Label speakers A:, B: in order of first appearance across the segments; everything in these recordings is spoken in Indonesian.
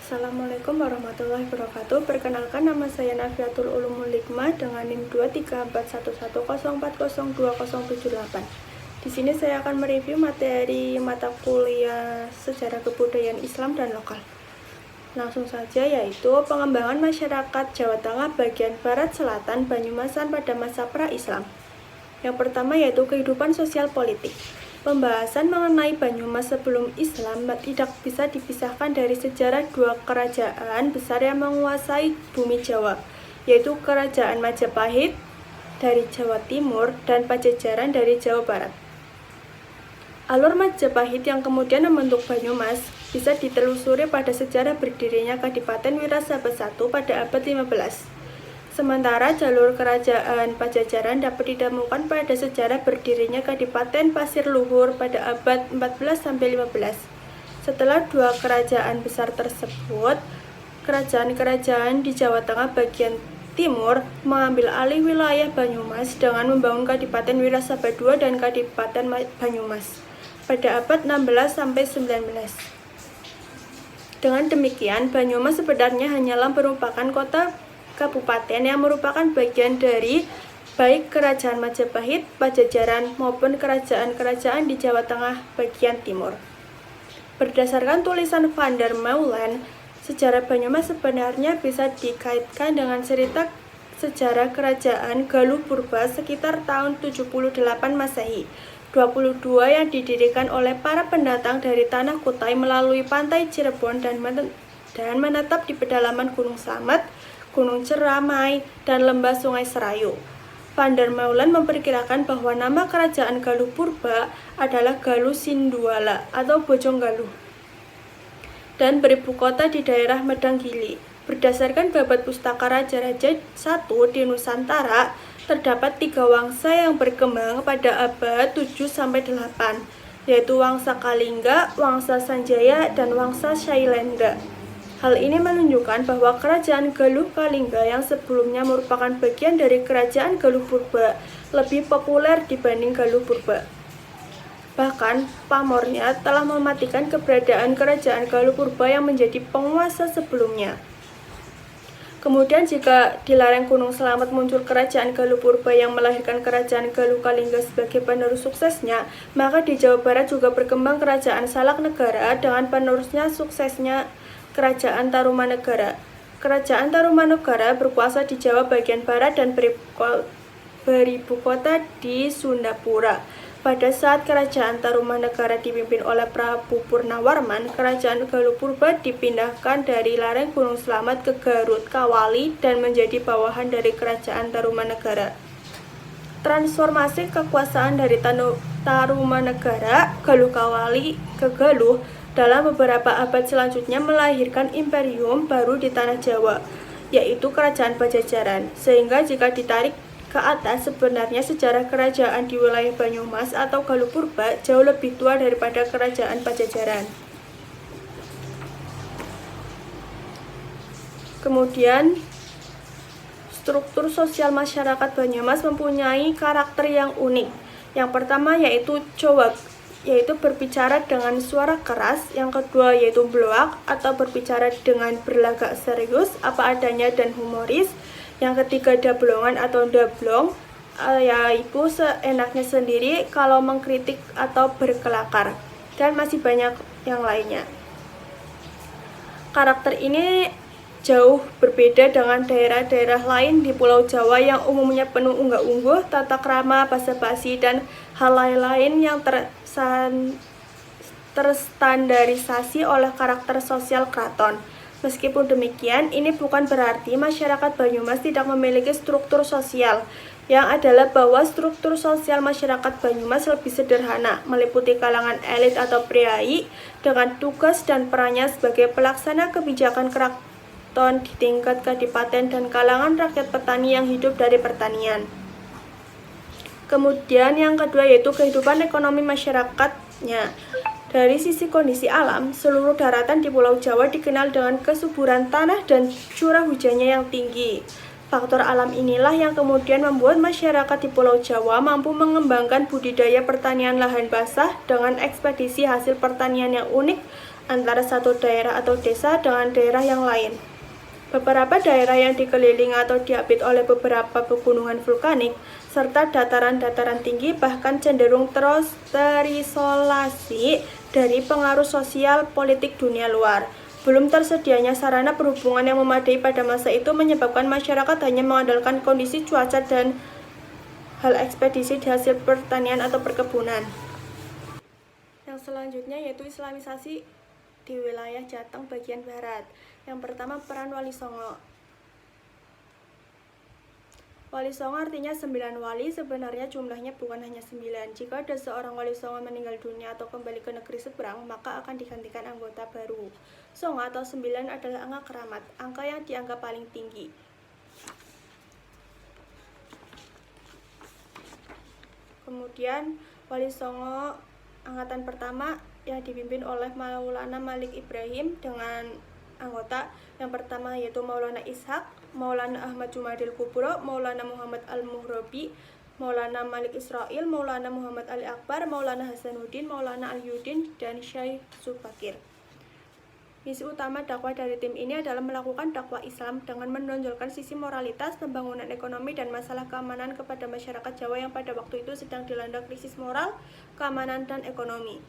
A: Assalamualaikum warahmatullahi wabarakatuh. Perkenalkan, nama saya Nafiatul Ulumul Hikmah dengan NIM 2341110402078. Di sini saya akan mereview materi mata kuliah Sejarah Kebudayaan Islam dan Lokal. Langsung saja, yaitu pengembangan masyarakat Jawa Tengah bagian Barat Selatan Banyumasan pada masa pra-Islam. Yang pertama yaitu kehidupan sosial politik. Pembahasan mengenai Banyumas sebelum Islam tidak bisa dipisahkan dari sejarah dua kerajaan besar yang menguasai bumi Jawa, yaitu Kerajaan Majapahit dari Jawa Timur dan Pajajaran dari Jawa Barat. Alur Majapahit yang kemudian membentuk Banyumas bisa ditelusuri pada sejarah berdirinya Kadipaten Wirasabat I pada abad 15. Sementara jalur Kerajaan Pajajaran dapat ditemukan pada sejarah berdirinya Kadipaten Pasir Luhur pada abad 14-15. Setelah dua kerajaan besar tersebut, kerajaan-kerajaan di Jawa Tengah bagian timur mengambil alih wilayah Banyumas dengan membangun Kadipaten Wirasabat II dan Kadipaten Banyumas pada abad 16-19. Dengan demikian, Banyumas sebenarnya hanyalah merupakan kota kabupaten yang merupakan bagian dari baik Kerajaan Majapahit, Pajajaran maupun kerajaan-kerajaan di Jawa Tengah bagian timur. Berdasarkan tulisan Van der Meulen, sejarah Banyumas sebenarnya bisa dikaitkan dengan cerita sejarah Kerajaan Galuh Purba sekitar tahun 78 Masehi, 22 yang didirikan oleh para pendatang dari Tanah Kutai melalui pantai Cirebon dan menetap di pedalaman Gunung Slamet, Gunung Ceramai, dan lembah Sungai Serayu. Van der Meulen memperkirakan bahwa nama kerajaan Galuh Purba adalah Galuh Sinduala atau Bojong Galuh dan beribu kota di daerah Medanggili. Berdasarkan babat Pustaka Raja-Raja I di Nusantara, terdapat 3 wangsa yang berkembang pada abad 7-8, yaitu Wangsa Kalingga, Wangsa Sanjaya, dan Wangsa Shailendra. Hal ini menunjukkan bahwa kerajaan Galuh Kalingga yang sebelumnya merupakan bagian dari kerajaan Galuh Purba lebih populer dibanding Galuh Purba. Bahkan, pamornya telah mematikan keberadaan kerajaan Galuh Purba yang menjadi penguasa sebelumnya. Kemudian jika di lereng Gunung Slamet muncul kerajaan Galuh Purba yang melahirkan kerajaan Galuh Kalingga sebagai penerus suksesnya, maka di Jawa Barat juga berkembang kerajaan Salak Negara dengan penerusnya suksesnya Kerajaan Tarumanegara. Kerajaan Tarumanegara berkuasa di Jawa bagian barat dan beribu kota di Sundapura. Pada saat Kerajaan Tarumanegara dipimpin oleh Prabu Purnawarman, Kerajaan Galuh Purba dipindahkan dari lereng Gunung Slamet ke Garut Kawali dan menjadi bawahan dari Kerajaan Tarumanegara. Transformasi kekuasaan dari Tarumanegara, Galuh Kawali ke Galuh dalam beberapa abad selanjutnya melahirkan imperium baru di tanah Jawa, yaitu Kerajaan Pajajaran. Sehingga jika ditarik ke atas, sebenarnya sejarah kerajaan di wilayah Banyumas atau Galuh Purba jauh lebih tua daripada Kerajaan Pajajaran. Kemudian, struktur sosial masyarakat Banyumas mempunyai karakter yang unik. Yang pertama yaitu cowak, yaitu berbicara dengan suara keras. Yang kedua yaitu bloak atau berbicara dengan berlagak serius, apa adanya dan humoris. Yang ketiga dablongan atau dablong, yaitu seenaknya sendiri kalau mengkritik atau berkelakar, dan masih banyak yang lainnya. Karakter ini jauh berbeda dengan daerah-daerah lain di Pulau Jawa yang umumnya penuh unggah-ungguh, tata krama, basa-basi, dan hal lain-lain yang terstandarisasi oleh karakter sosial keraton. Meskipun demikian, ini bukan berarti masyarakat Banyumas tidak memiliki struktur sosial, yang adalah bahwa struktur sosial masyarakat Banyumas lebih sederhana, meliputi kalangan elit atau priai dengan tugas dan perannya sebagai pelaksana kebijakan keraton di tingkat kadipaten dan kalangan rakyat petani yang hidup dari pertanian. Kemudian yang kedua yaitu kehidupan ekonomi masyarakatnya. Dari sisi kondisi alam, seluruh daratan di Pulau Jawa dikenal dengan kesuburan tanah dan curah hujannya yang tinggi. Faktor alam inilah yang kemudian membuat masyarakat di Pulau Jawa mampu mengembangkan budidaya pertanian lahan basah dengan ekspedisi hasil pertanian yang unik antara satu daerah atau desa dengan daerah yang lain. Beberapa daerah yang dikelilingi atau diapit oleh beberapa pegunungan vulkanik serta dataran-dataran tinggi bahkan cenderung terisolasi dari pengaruh sosial politik dunia luar. Belum tersedianya sarana perhubungan yang memadai pada masa itu menyebabkan masyarakat hanya mengandalkan kondisi cuaca dan hal ekspedisi di hasil pertanian atau perkebunan. Yang selanjutnya yaitu Islamisasi di wilayah Jateng bagian barat. Yang pertama, peran Wali Songo. Wali Songo artinya 9 wali, sebenarnya jumlahnya bukan hanya 9. Jika ada seorang Wali Songo meninggal dunia atau kembali ke negeri seberang, maka akan digantikan anggota baru. Songo atau 9 adalah angka keramat, angka yang dianggap paling tinggi. Kemudian Wali Songo angkatan pertama yang dipimpin oleh Maulana Malik Ibrahim dengan anggota yang pertama yaitu Maulana Ishak, Maulana Ahmad Jumadil Kubro, Maulana Muhammad Al-Muhrabi, Maulana Malik Israil, Maulana Muhammad Ali Akbar, Maulana Hasanuddin, Maulana Al-Yudin, dan Syekh Subakir. Misi utama dakwah dari tim ini adalah melakukan dakwah Islam dengan menonjolkan sisi moralitas, pembangunan ekonomi, dan masalah keamanan kepada masyarakat Jawa yang pada waktu itu sedang dilanda krisis moral, keamanan, dan ekonomi.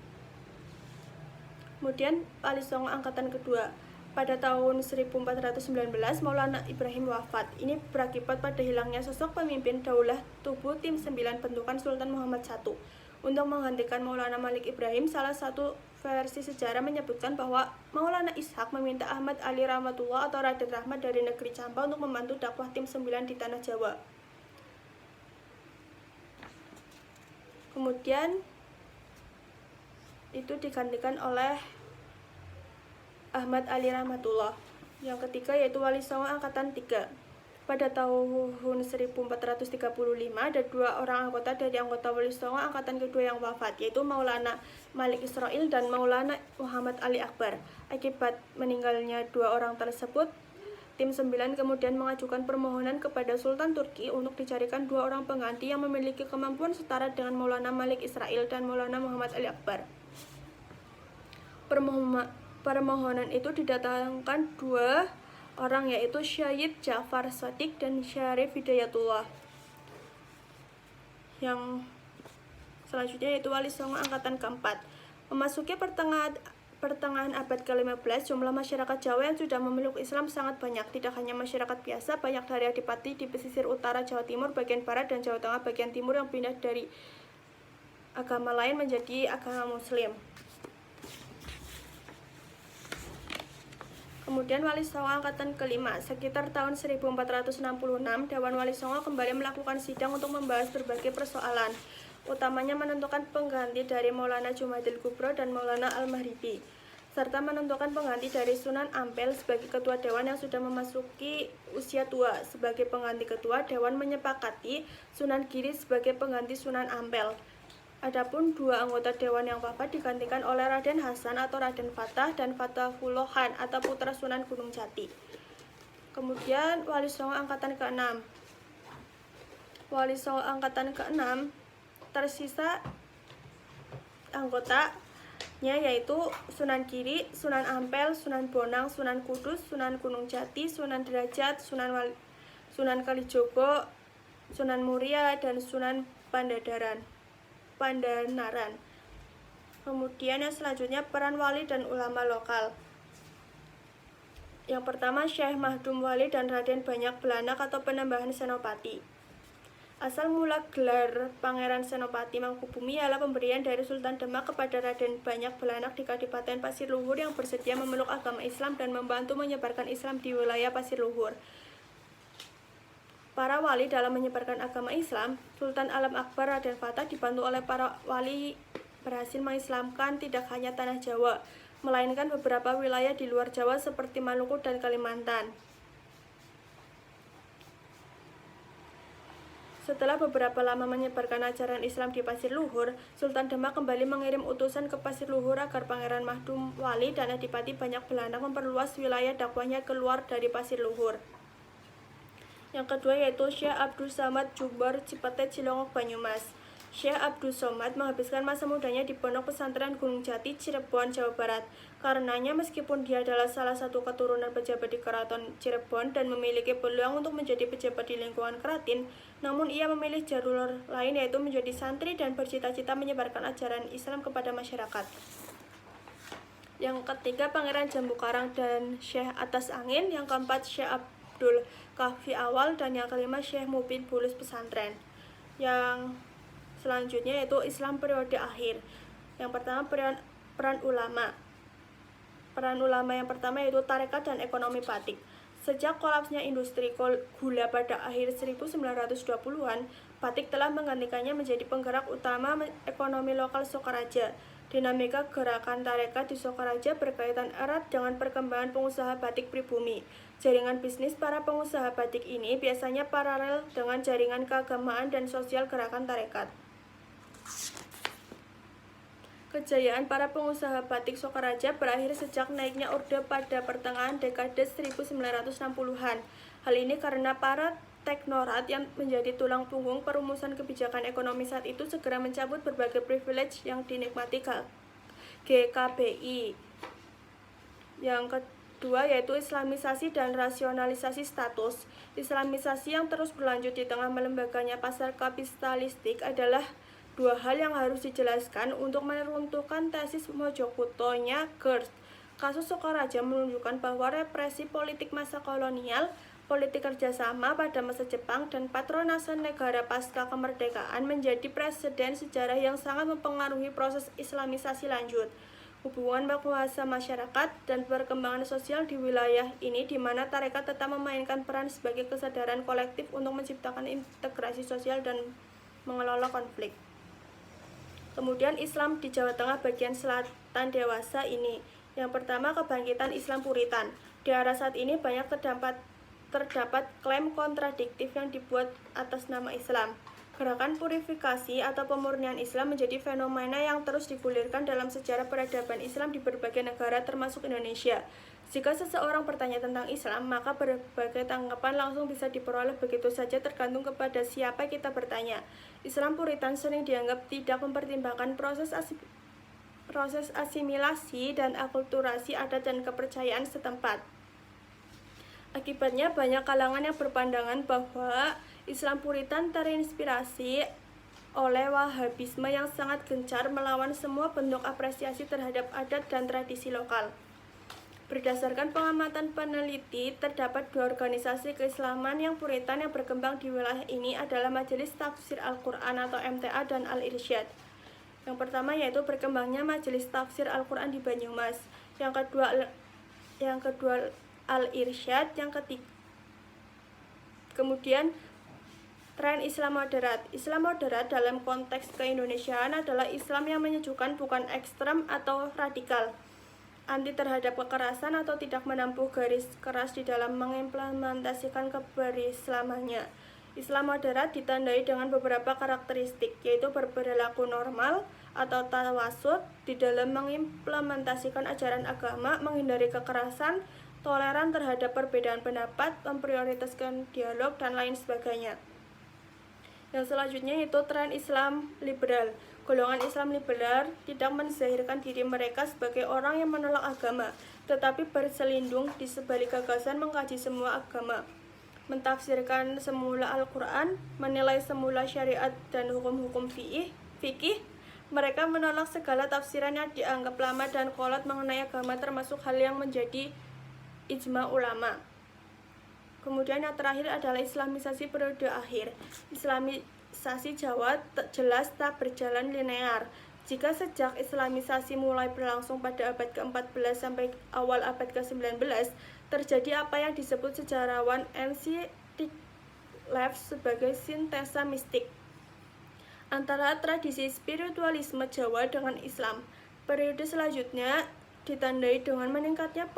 A: Kemudian Wali Songo angkatan kedua. Pada tahun 1419, Maulana Ibrahim wafat. Ini berakibat pada hilangnya sosok pemimpin daulah tubuh tim 9 bentukan Sultan Muhammad I. Untuk menggantikan Maulana Malik Ibrahim, salah satu versi sejarah menyebutkan bahwa Maulana Ishak meminta Ahmad Ali Rahmatullah atau Raden Rahmat dari negeri Campa untuk membantu dakwah tim 9 di tanah Jawa. Kemudian itu digantikan oleh Ahmad Ali Rahmatullah. Yang ketiga yaitu Wali Songo angkatan 3. Pada tahun 1435 ada 2 orang anggota dari anggota Wali Songo angkatan kedua yang wafat, yaitu Maulana Malik Israil dan Maulana Muhammad Ali Akbar. Akibat meninggalnya 2 orang tersebut, tim 9 kemudian mengajukan permohonan kepada Sultan Turki untuk dicarikan 2 orang pengganti yang memiliki kemampuan setara dengan Maulana Malik Israil dan Maulana Muhammad Ali Akbar. Permohonan itu didatangkan 2 orang yaitu Syed Ja'far Shadiq dan Syarif Hidayatullah. Yang selanjutnya yaitu Wali Songo angkatan keempat. Memasuki pertengahan abad ke-15, jumlah masyarakat Jawa yang sudah memeluk Islam sangat banyak. Tidak hanya masyarakat biasa, banyak dari adipati di pesisir utara Jawa Timur, bagian barat, dan Jawa Tengah bagian timur yang pindah dari agama lain menjadi agama Muslim. Kemudian Wali Songo angkatan kelima, sekitar tahun 1466, Dewan Wali Songo kembali melakukan sidang untuk membahas berbagai persoalan, utamanya menentukan pengganti dari Maulana Jumadil Kubro dan Maulana Al-Mahribi, serta menentukan pengganti dari Sunan Ampel sebagai ketua Dewan yang sudah memasuki usia tua. Sebagai pengganti ketua, Dewan menyepakati Sunan Giri sebagai pengganti Sunan Ampel. Adapun 2 anggota Dewan yang wafat digantikan oleh Raden Hasan atau Raden Fatah dan Fatahullah Khan atau putra Sunan Gunung Jati. Kemudian Wali Songo angkatan ke-6. Wali Songo angkatan ke-6 tersisa anggotanya yaitu Sunan Giri, Sunan Ampel, Sunan Bonang, Sunan Kudus, Sunan Gunung Jati, Sunan Derajat, Sunan Kalijogo, Sunan Muria, dan Sunan Pandanaran. Kemudian yang selanjutnya peran wali dan ulama lokal. Yang pertama Syekh Mahdum Wali dan Raden Banyak Belanak atau penambahan Senopati. Asal mula gelar Pangeran Senopati Mangkubumi ialah pemberian dari Sultan Demak kepada Raden Banyak Belanak di Kadipaten Pasir Luhur yang bersedia memeluk agama Islam dan membantu menyebarkan Islam di wilayah Pasir Luhur. Para wali dalam menyebarkan agama Islam, Sultan Alam Akbar Raden Fatah dibantu oleh para wali berhasil mengislamkan tidak hanya tanah Jawa, melainkan beberapa wilayah di luar Jawa seperti Maluku dan Kalimantan. Setelah beberapa lama menyebarkan ajaran Islam di Pasir Luhur, Sultan Demak kembali mengirim utusan ke Pasir Luhur agar Pangeran Mahdum Wali dan Adipati Banyak Belanak memperluas wilayah dakwahnya keluar dari Pasir Luhur. Yang kedua yaitu Syekh Abdul Samad Jumbar Cipete Cilongok Banyumas. Syekh Abdul Somad menghabiskan masa mudanya di Pondok Pesantren Gunung Jati, Cirebon, Jawa Barat. Karenanya meskipun dia adalah salah satu keturunan pejabat di Keraton Cirebon dan memiliki peluang untuk menjadi pejabat di lingkungan keraton, namun ia memilih jalur lain yaitu menjadi santri dan bercita-cita menyebarkan ajaran Islam kepada masyarakat. Yang ketiga, Pangeran Jambu Karang dan Syekh Atas Angin. Yang keempat, Syekh Abdul Kahfi Awal. Dan yang kelima, Syekh Mubin Bulus Pesantren. Yang selanjutnya yaitu Islam periode akhir. Yang pertama, peran ulama. Peran ulama yang pertama yaitu tarekat dan ekonomi batik. Sejak kolapsnya industri gula pada akhir 1920-an, batik telah menggantikannya menjadi penggerak utama ekonomi lokal Sokaraja. Dinamika gerakan tarekat di Sokaraja berkaitan erat dengan perkembangan pengusaha batik pribumi. Jaringan bisnis para pengusaha batik ini biasanya paralel dengan jaringan keagamaan dan sosial gerakan tarekat. Kejayaan para pengusaha batik Sokaraja berakhir sejak naiknya orde pada pertengahan dekade 1960-an. Hal ini karena para teknorat yang menjadi tulang punggung perumusan kebijakan ekonomi saat itu segera mencabut berbagai privilege yang dinikmati GKBI. Yang kedua yaitu Islamisasi dan rasionalisasi status. Islamisasi yang terus berlanjut di tengah melembaganya pasar kapitalistik adalah dua hal yang harus dijelaskan untuk meruntuhkan tesis Mojokuto-nya Gerst. Kasus Sokaraja menunjukkan bahwa represi politik masa kolonial, politik kerjasama pada masa Jepang, dan patronase negara pasca kemerdekaan menjadi preseden sejarah yang sangat mempengaruhi proses islamisasi lanjut. Hubungan penguasa masyarakat dan perkembangan sosial di wilayah ini di mana tarekat tetap memainkan peran sebagai kesadaran kolektif untuk menciptakan integrasi sosial dan mengelola konflik. Kemudian Islam di Jawa Tengah bagian selatan dewasa ini. Yang pertama, kebangkitan Islam Puritan. Di era saat ini banyak terdapat klaim kontradiktif yang dibuat atas nama Islam. Gerakan purifikasi atau pemurnian Islam menjadi fenomena yang terus digulirkan dalam sejarah peradaban Islam di berbagai negara termasuk Indonesia. Jika seseorang bertanya tentang Islam, maka berbagai tanggapan langsung bisa diperoleh begitu saja tergantung kepada siapa kita bertanya. Islam Puritan sering dianggap tidak mempertimbangkan proses asimilasi dan akulturasi adat dan kepercayaan setempat. Akibatnya banyak kalangan yang berpandangan bahwa Islam Puritan terinspirasi oleh Wahabisme yang sangat gencar melawan semua bentuk apresiasi terhadap adat dan tradisi lokal. Berdasarkan pengamatan peneliti, terdapat dua organisasi keislaman yang Puritan yang berkembang di wilayah ini adalah Majelis Tafsir Al-Quran atau MTA dan Al-Irsyad. Yang pertama yaitu berkembangnya Majelis Tafsir Al-Quran di Banyumas. Yang kedua Al-Irsyad, yang ketiga. Kemudian tren Islam moderat. Islam moderat dalam konteks keindonesiaan adalah Islam yang menyejukkan, bukan ekstrem atau radikal, anti terhadap kekerasan atau tidak menempuh garis keras di dalam mengimplementasikan keberislamannya. Islam moderat ditandai dengan beberapa karakteristik, yaitu berperilaku normal atau tawasud di dalam mengimplementasikan ajaran agama, menghindari kekerasan, toleran terhadap perbedaan pendapat, memprioritaskan dialog, dan lain sebagainya. Yang selanjutnya yaitu tren Islam liberal. Golongan Islam liberal tidak menzahirkan diri mereka sebagai orang yang menolak agama, tetapi berselindung di sebalik gagasan mengkaji semua agama, mentafsirkan semula Al-Quran, menilai semula syariat dan hukum-hukum fikih. Mereka menolak segala tafsiran yang dianggap lama dan kolot mengenai agama, termasuk hal yang menjadi ijma ulama. Kemudian yang terakhir adalah Islamisasi periode akhir. Islamisasi Jawa jelas tak berjalan linear. Jika sejak Islamisasi mulai berlangsung pada abad ke-14 sampai awal abad ke-19, terjadi apa yang disebut sejarawan N.C. Tickleff sebagai sintesa mistik antara tradisi spiritualisme Jawa dengan Islam. Periode selanjutnya ditandai dengan meningkatnya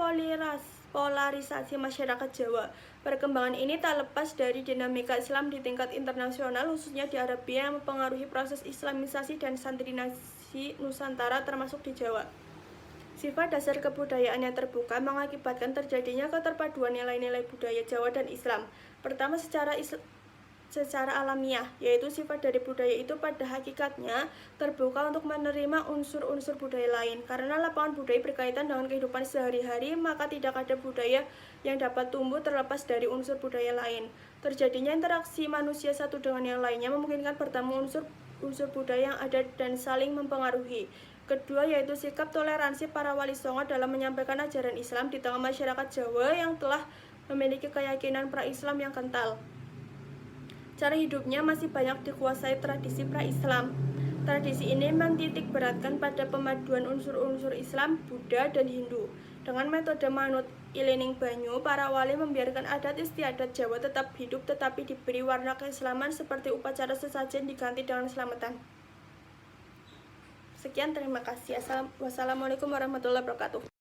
A: polarisasi masyarakat Jawa. Perkembangan ini tak lepas dari dinamika Islam di tingkat internasional, khususnya di Arabia, yang mempengaruhi proses Islamisasi dan santrinasi Nusantara termasuk di Jawa. Sifat dasar kebudayaan yang terbuka mengakibatkan terjadinya keterpaduan nilai-nilai budaya Jawa dan Islam. Pertama, secara secara alamiah, yaitu sifat dari budaya itu pada hakikatnya terbuka untuk menerima unsur-unsur budaya lain. Karena lapangan budaya berkaitan dengan kehidupan sehari-hari, maka tidak ada budaya yang dapat tumbuh terlepas dari unsur budaya lain. Terjadinya interaksi manusia satu dengan yang lainnya memungkinkan bertemu unsur budaya yang ada dan saling mempengaruhi. Kedua, yaitu sikap toleransi para wali songo dalam menyampaikan ajaran Islam di tengah masyarakat Jawa yang telah memiliki keyakinan pra-Islam yang kental. Cara hidupnya masih banyak dikuasai tradisi pra-Islam. Tradisi ini menitik beratkan pada pemaduan unsur-unsur Islam, Buddha, dan Hindu. Dengan metode manut ilining banyu, para wali membiarkan adat istiadat Jawa tetap hidup tetapi diberi warna keislaman seperti upacara sesajen diganti dengan selamatan. Sekian, terima kasih. Wassalamualaikum warahmatullahi wabarakatuh.